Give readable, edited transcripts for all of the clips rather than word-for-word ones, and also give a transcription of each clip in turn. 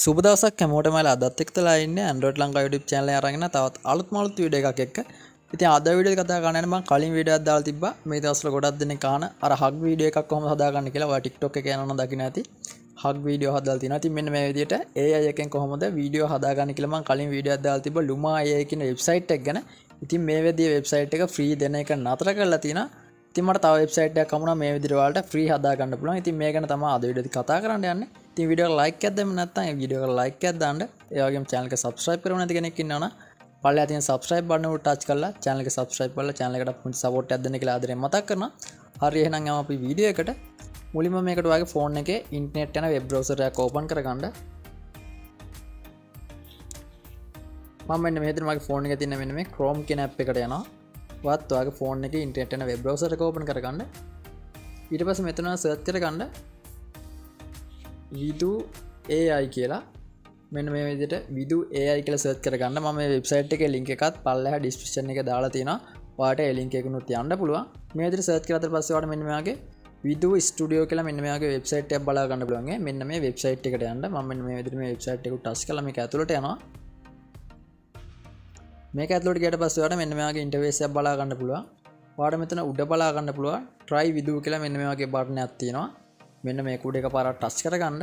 සුබ දවසක් හැමෝටම අදත් එක්කලා ඉන්නේ Android Lanka YouTube channel එක අරගෙන තවත් අලුත් වීඩියෝ එකක් එක්ක. ඉතින් අද වීඩියෝ එක කතා කරන්න මම කලින් වීඩියෝ එකක් දාලා තිබ්බා. මේ දවස්වල ගොඩක් දෙනෙක් අහන අර හග් වීඩියෝ එකක් කොහොමද හදාගන්න කියලා. ඔයා TikTok එකේ යනවා නම් දකින්න ඇති. හග් වීඩියෝ හදලා තිනවා. ඉතින් මෙන්න මේ විදිහට AI එකෙන් කොහොමද වීඩියෝ හදාගන්න කියලා මම කලින් වීඩියෝ එකක් දාලා තිබ්බා. Luma AI කියන වෙබ්සයිට් එක ගැන. ඉතින් මේ විදිහේ වෙබ්සයිට් එක ෆ්‍රී දෙන එක නතර කරලා තිනවා. ඉතින් මට තව වෙබ්සයිට් එකක් හමුණා මේ විදිහට ඔයාලට ෆ්‍රී හදා ගන්න පුළුවන්. ඉතින් මේ ගැන තමයි අද වීඩියෝ එකේ කතා කරන්න යන්නේ. ඉතින් වීඩියෝ එක ලයික් එකක් දෙන්න නැත්නම් ඒ වීඩියෝ එකට ලයික් එකක් දාන්න. ඒ වගේම channel එක subscribe කරව නැති කෙනෙක් ඉන්නවනම් පල්ලෙහා තියෙන subscribe button එක touch කරලා channel එක subscribe කරලා channel එකට පුංචි support එකක් දෙන්න කියලා ආදරෙන් මතක් කරනවා. හරි එහෙනම් යමු අපි වීඩියෝ එකට. මුලින්ම මේකට ඔයාගේ phone එකේ internet යන web browser එකක් open කරගන්න. මම මෙන්න මේ විදිහට මගේ phone එකේ තියෙන මෙන්න මේ Chrome කියන app එකට යනවා. වත් ඔයාගේ phone එකේ internet යන web browser එක open කරගන්න. ඊට පස්සේ මෙතන search කරගන්න විදු AI කියලා මෙන්න මේ විදිහට විදු AI කියලා සර්ච් කරගන්න. මම මේ වෙබ්සයිට් එකේ link එකත් පල්ලෙහා description එකේ දාලා තියෙනවා. ඔයාලට ඒ link එකකුත් යන්න පුළුවන්. මේ විදිහට සර්ච් කරලා ඊට පස්සේ ඔයාලට මෙන්න මෙයාගේ විදු ස්ටුඩියෝ කියලා මෙන්න මෙයාගේ වෙබ්සයිට් එකක් බලා ගන්න පුළුවන්. මෙන්න මේ වෙබ්සයිට් එකට යන්න. මම මෙන්න මේ විදිහට මේ වෙබ්සයිට් එක ටච් කරලා මේක ඇතුළට යනවා. මේක ඇතුළට ගියට පස්සේ ඔයාලට මෙන්න මෙයාගේ ඉන්ටර්ෆේස් එකක් බලා ගන්න පුළුවන්. ඔයාලට මෙතන උඩ බලා ගන්න පුළුවන් try විදු කියලා මෙන්න මේ වගේ බටන් එකක් තියෙනවා. මෙන්න මේ කුඩ එකපාරක් ටච් කරගන්න.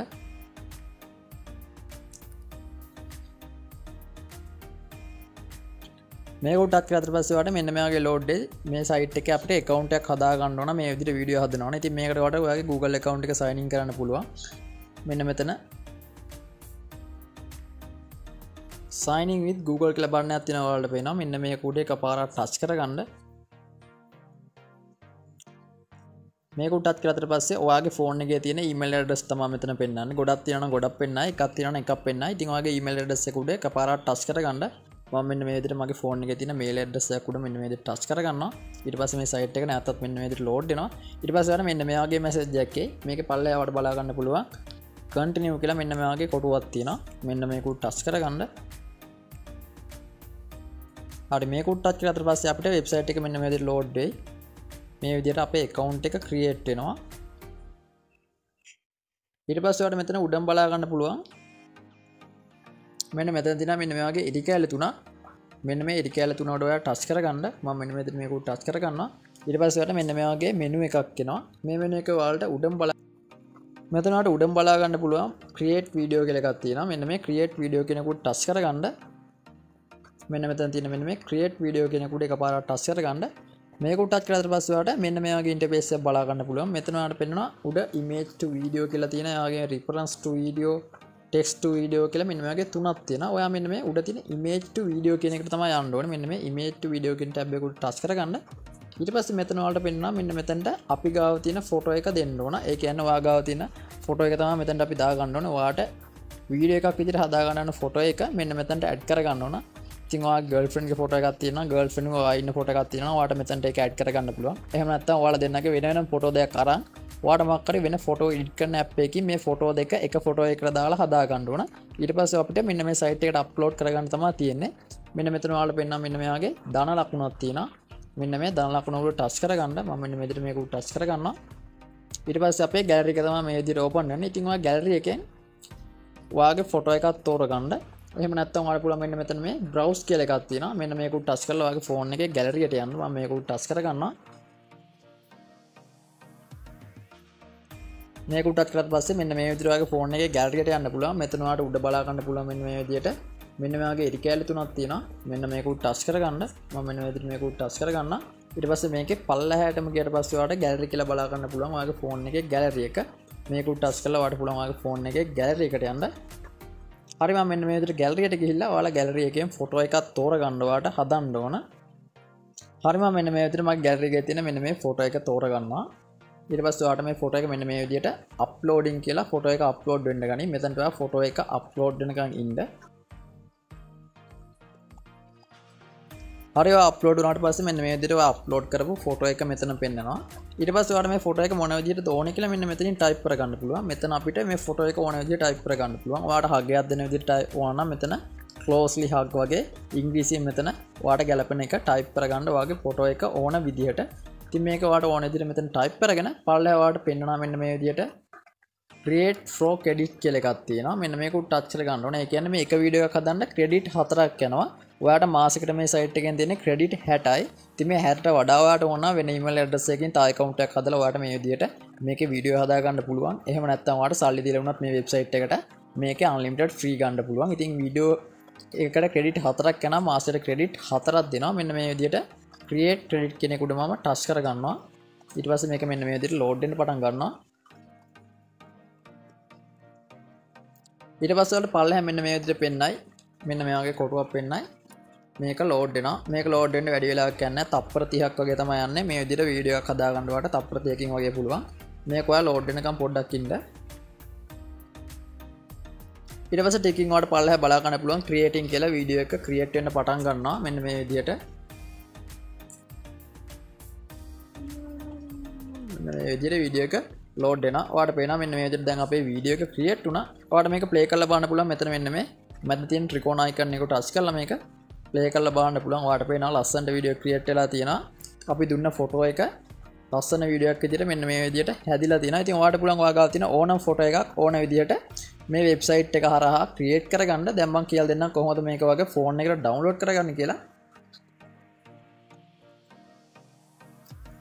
මේක ටච් කරලා ඊට පස්සේ ඔයාලට මෙන්න මෙයාගේ load මේ site එකේ අපිට account එකක් හදා ගන්න ඕන. මේ විදිහට වීඩියෝ හදනවා නේ. ඉතින් මේකට ඔයාලට ඔයාගේ Google account එක sign in කරන්න පුළුවන්. මෙන්න මෙතන sign in with Google කියලා බටන් එකක් තියෙනවා ඔයාලට පේනවා. මෙන්න මේ කුඩ එකපාරක් ටච් කරගන්න. මේක ටච් කරලා ඊට පස්සේ ඔයාගේ ෆෝන් එකේ තියෙන ඊමේල් ඇඩ්‍රස් තමයි මෙතන පෙන්නන්නේ. ගොඩක් තියෙනවා නම් ගොඩක් පෙන්නයි, එකක් තියෙනවා නම් එකක් පෙන්නයි. ඉතින් ඔයාගේ ඊමේල් ඇඩ්‍රස් එක උඩ එකපාරක් ටච් කරගන්න. මම මෙන්න මේ විදිහට මගේ ෆෝන් එකේ තියෙන මේල් ඇඩ්‍රස් එක උඩ මෙන්න මේ විදිහට ටච් කරගන්නවා. ඊට පස්සේ මේ සයිට් එක නැවතත් මෙන්න මේ විදිහට ලෝඩ් වෙනවා. ඊට පස්සේ ඔයාලා මෙන්න මේ වගේ මැසේජ් එකක් එයි. මේකේ පල්ලෙහාවට බලා ගන්න පුළුවන්. continue කියලා මෙන්න මේ වගේ කොටුවක් තියෙනවා. මෙන්න මේක උඩ ටච් කරගන්න. හරි මේක උඩ ටච් කරලා ඊට පස්සේ අපිට වෙබ්සයිට් එක මෙන්න මේ විදිහට ලෝඩ් වෙයි. මේ විදිහට අපේ account එක create වෙනවා. ඊට පස්සේ ඔයාලට මෙතන උඩම බලා ගන්න පුළුවන්. මෙන්න මෙතන තියෙනවා මෙන්න මේ වගේ ඉරි කැල තුනක්. මෙන්න මේ ඉරි කැල තුන වල ඔයාලා ටච් කරගන්න. මම මෙන්න මෙතන මේක උඩ ටච් කරගන්නවා. ඊට පස්සේ ඔයාලට මෙන්න මේ වගේ මෙනු එකක් එනවා. මේ මෙනු එක ඔයාලට උඩම බලා මෙතන ඔයාලට උඩම බලා ගන්න පුළුවන් create video කියලා එකක් තියෙනවා. මෙන්න මේ create video කියන එක උඩ ටච් කරගන්න. මෙන්න මෙතන තියෙන මෙන්න මේ create video කියන එක උඩ එකපාරක් ටච් කරගන්න. මේක උඩ ටච් කරලා ඊට පස්සේ ඔයාලට මෙන්න මේ වගේ ඉන්ටර්ෆේස් එකක් බලා ගන්න පුළුවන්. මෙතන ඔයාලට පෙන්නනවා උඩ image to video කියලා තියෙන යාගේ reference to video, text to video කියලා මෙන්න මේ වගේ තුනක් තියෙනවා. ඔයා මෙන්න මේ උඩ තියෙන image to video කියන එකට තමයි යන්න ඕනේ. මෙන්න මේ image to video කියන ටැබ් එක උඩ ටච් කරගන්න. ඊට පස්සේ මෙතන ඔයාලට පෙන්නනවා මෙන්න මෙතනට අපි ගාව තියෙන ෆොටෝ එක දෙන්න ඕන. ඒ කියන්නේ ඔයා ගාව තියෙන ෆොටෝ එක තමයි මෙතනට අපි දා ගන්න ඕනේ. ඔයාට වීඩියෝ එකක් විදිහට හදා ගන්න ඕන ෆොටෝ එක මෙන්න මෙතනට ඇඩ් කර ගන්න ඕන. ඉතින් ඔයාගේ ගර්ල්ෆ්‍රෙන්ඩ් ගේ ෆොටෝ එකක් තියෙනවා, ගර්ල්ෆ්‍රෙන්ඩ් ඔයා ඉන්න ෆොටෝ එකක් තියෙනවා. ඔයාට මෙතනට ඒක ඇඩ් කරගන්න පුළුවන්. එහෙම නැත්නම් ඔයාලා දෙන්නගේ වෙන වෙනම ෆොටෝ දෙකක් අරන් ඔයාට මොකක් හරි වෙන ෆොටෝ එඩිට් කරන ඇප් එකකින් මේ ෆොටෝ දෙක එක ෆොටෝ එකකට දාලා හදා ගන්න ඕන. ඊට පස්සේ අපිට මෙන්න මේ සයිට් එකට අප්ලෝඩ් කරගන්න තමයි තියෙන්නේ. මෙන්න මෙතන ඔයාලා පෙන්නන මෙන්න මෙයාගේ ධන ලකුණක් තියෙනවා. මෙන්න මේ ධන ලකුණ වල ටච් කරගන්න. මම මෙන්න මේ විදිහට මේක උඩ ටච් කරගන්නවා. ඊට පස්සේ අපේ ගැලරි එක තමයි මේ විදිහට ඕපන් වෙන්නේ. ඉතින් ඔයා ගැලරි එකෙන් ඔයාගේ ෆොටෝ එකක් තෝරගන්න. එහෙම නැත්නම් ඔයාලට පුළුවන් මෙන්න මෙතන මේ browse කියලා එකක් තියෙනවා. මෙන්න මේක උඩ ටච් කරලා ඔයාගේ ෆෝන් එකේ ගැලරියට යන්න. මම මේක උඩ ටච් කරගන්නවා. මේක උඩ ටච් කරලා පස්සේ මෙන්න මේ විදිහට ඔයාගේ ෆෝන් එකේ ගැලරියට යන්න පුළුවන්. මෙතන ඔයාලට උඩ බලා ගන්න පුළුවන් මෙන්න මේ විදිහට. මෙන්න මේ වගේ ඉරි කැලි තුනක් තියෙනවා. මෙන්න මේක උඩ ටච් කරගන්න. මම මෙන්න මේ විදිහට මේක උඩ ටච් කරගන්නවා. ඊට පස්සේ මේකේ පල්ලෙහාටම ගියට පස්සේ ඔයාලට ගැලරි කියලා බලා ගන්න පුළුවන්. ඔයාගේ ෆෝන් එකේ ගැලරි එක. මේක උඩ ටච් කරලා ඔයාලට පුළුවන් ඔයාගේ ෆෝන් එකේ ගැලරි එකට යන්න. හරි මම මෙන්න මේ විදිහට ගැලරියට ගිහිල්ලා ඔයාලා ගැලරි එකෙන් ෆොටෝ එකක් තෝරගන්න ඔයාලට හදන්න ඕන. හරි මම මෙන්න මේ විදිහට මගේ ගැලරි එකේ තියෙන මෙන්න මේ ෆොටෝ එක තෝරගන්නවා. ඊට පස්සේ ඔයාලට මේ ෆොටෝ එක මෙන්න මේ විදිහට අප්ලෝඩින් කියලා ෆොටෝ එක අප්ලෝඩ් වෙන්න ගනි. මෙතනට ඔයා ෆොටෝ එක අප්ලෝඩ් වෙනකන් ඉන්න. හරි ඔයා අප්ලෝඩ් වුණාට පස්සේ මෙන්න මේ විදිහට ඔයා අප්ලෝඩ් කරපු ෆොටෝ එක මෙතන පෙන්නනවා. ඊට පස්සේ ඔයාලට මේ ෆොටෝ එක මොන විදිහටද ඕනේ කියලා මෙන්න මෙතනින් ටයිප් කරගන්න පුළුවන්. මෙතන අපිට මේ ෆොටෝ එක ඕන විදිහට ටයිප් කරගන්න පුළුවන්. ඔයාලට හගයක් දෙන විදිහට ඕන නම් මෙතන closely hug වගේ ඉංග්‍රීසියෙන් මෙතන ඔයාලට ගැලපෙන එක ටයිප් කරගන්න ඔයාගේ ෆොටෝ එක ඕන විදිහට. ඉතින් මේක ඔයාලට ඕන විදිහට මෙතන ටයිප් කරගෙන පල්ලෙහා ඔයාලට පෙන්නනවා මෙන්න මේ විදිහට create for credit කියලා එකක් තියෙනවා. මෙන්න මේක උඩ ටච් කරලා ගන්න ඕනේ. ඒ කියන්නේ මේ එක වීඩියෝ එකක් හදන්න ක්‍රෙඩිට් 4ක් යනවා. ඔයාට මාසෙකට මේ සයිට් එකෙන් දෙන්නේ ක්‍රෙඩිට් 60යි. ඉතින් මේ 60ට වඩා ඔයාට ඕන වෙන ඊමේල් ඇඩ්‍රස් එකකින් තා account එකක් හදලා ඔයාට මේ විදිහට මේකේ වීඩියෝ හදා ගන්න පුළුවන්. එහෙම නැත්නම් ඔයාට සල්ලි දීලා වුණත් මේ වෙබ්සයිට් එකට මේකේ unlimited free ගන්න පුළුවන්. ඉතින් වීඩියෝ එකකට ක්‍රෙඩිට් 4ක් යනවා. මාසෙට ක්‍රෙඩිට් 4ක් දෙනවා. මෙන්න මේ විදිහට create credit කියන එක උඩ මම ටච් කර ගන්නවා. ඊට පස්සේ මේක මෙන්න මේ විදිහට load වෙන්න පටන් ගන්නවා. ඊට පස්සේ වලට පල්ලෙහා මෙන්න මේ විදිහට පෙන්නයි. මෙන්න මේ වගේ කොටුවක් පෙන්නයි. මේක load වෙනවා. මේක load වෙන්න වැඩි වෙලාවක් යන්නේ නැහැ. තප්පර 30ක් වගේ තමයි යන්නේ. මේ විදිහට වීඩියෝ එකක් හදා ගන්න වට තප්පර 30කින් වගේ පුළුවන්. මේක ඔයා load වෙනකම් පොඩ්ඩක් ඉන්න. ඊට පස්සේ ටිකින් වලට පල්ලෙහා බලා ගන්න පුළුවන් creating කියලා වීඩියෝ එක create වෙන්න පටන් ගන්නවා. මෙන්න මේ විදිහට. මේ විදිහට වීඩියෝ එක load වෙනවා. ඔයාලට පේනවා මෙන්න මේ විදිහට දැන් අපේ වීඩියෝ එක create වුණා. ඔයාලට මේක play කරලා බලන්න පුළුවන්. මෙතන මෙන්න මේ මැද තියෙන ත්‍රිකෝණ icon එක touch කරලා මේක play කරලා බලන්න පුළුවන්. ඔයාලට පේනවා ලස්සනට වීඩියෝ create වෙලා තියෙනවා. අපි දුන්න ෆොටෝ එක ලස්සන වීඩියෝ එකක් විදිහට මෙන්න මේ විදිහට හැදිලා තියෙනවා. ඉතින් ඔයාලට පුළුවන් ඔයා ගාව තියෙන ඕනම ෆොටෝ එකක් ඕන විදිහට මේ වෙබ්සයිට් එක හරහා create කරගන්න. දැන් මම කියලා දෙන්නම් කොහොමද මේක වගේ ෆෝන් එකට download කරගන්න කියලා.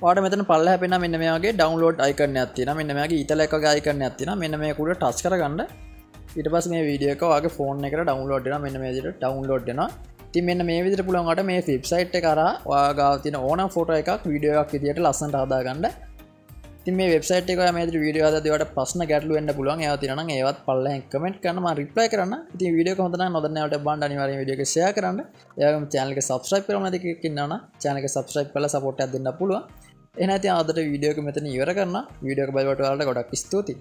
ඔයාලට මෙතන පල්ලෙහා පෙන්නන මෙන්න මේ වගේ download icon එකක් තියෙනවා. මෙන්න මේ වගේ ඊතල එක වගේ icon එකක් තියෙනවා. මෙන්න මේක උඩ touch කරගන්න. ඊට පස්සේ මේ වීඩියෝ එක ඔයාගේ ෆෝන් එකට download වෙනවා. මෙන්න මේ විදිහට download වෙනවා. ඉතින් මෙන්න මේ විදිහට පුළුවන් ඔයාලට මේ වෙබ්සයිට් එක හරහා ඔයා ගාව තියෙන ඕනම ෆොටෝ එකක් වීඩියෝ එකක් විදිහට ලස්සනට හදා ගන්න. ඉතින් මේ වෙබ්සයිට් එක ඔයා මේ විදිහට වීඩියෝ හදද්දී ඔයාලට ප්‍රශ්න ගැටලු වෙන්න පුළුවන්. ඒවා තියෙනවා නම් ඒවත් පල්ලෙහෙන් කමෙන්ට් කරන්න මම රිප්ලයි කරන්න. ඉතින් වීඩියෝ එක හොඳ නම් නොදන්න අයට බලන්න අනිවාර්යෙන් වීඩියෝ එක share කරන්න. එයාගම channel එක subscribe කරලා නැති කෙනෙක් ඉන්නවා නම් channel එක subscribe කරලා support එකක් දෙන්න පුළුවන්. එහෙනම් ඉතින් අදට වීඩියෝ එක මෙතන ඉවර කරනවා. වීඩියෝ එක බලවට ඔයාලට ගොඩක් ස්තුතියි.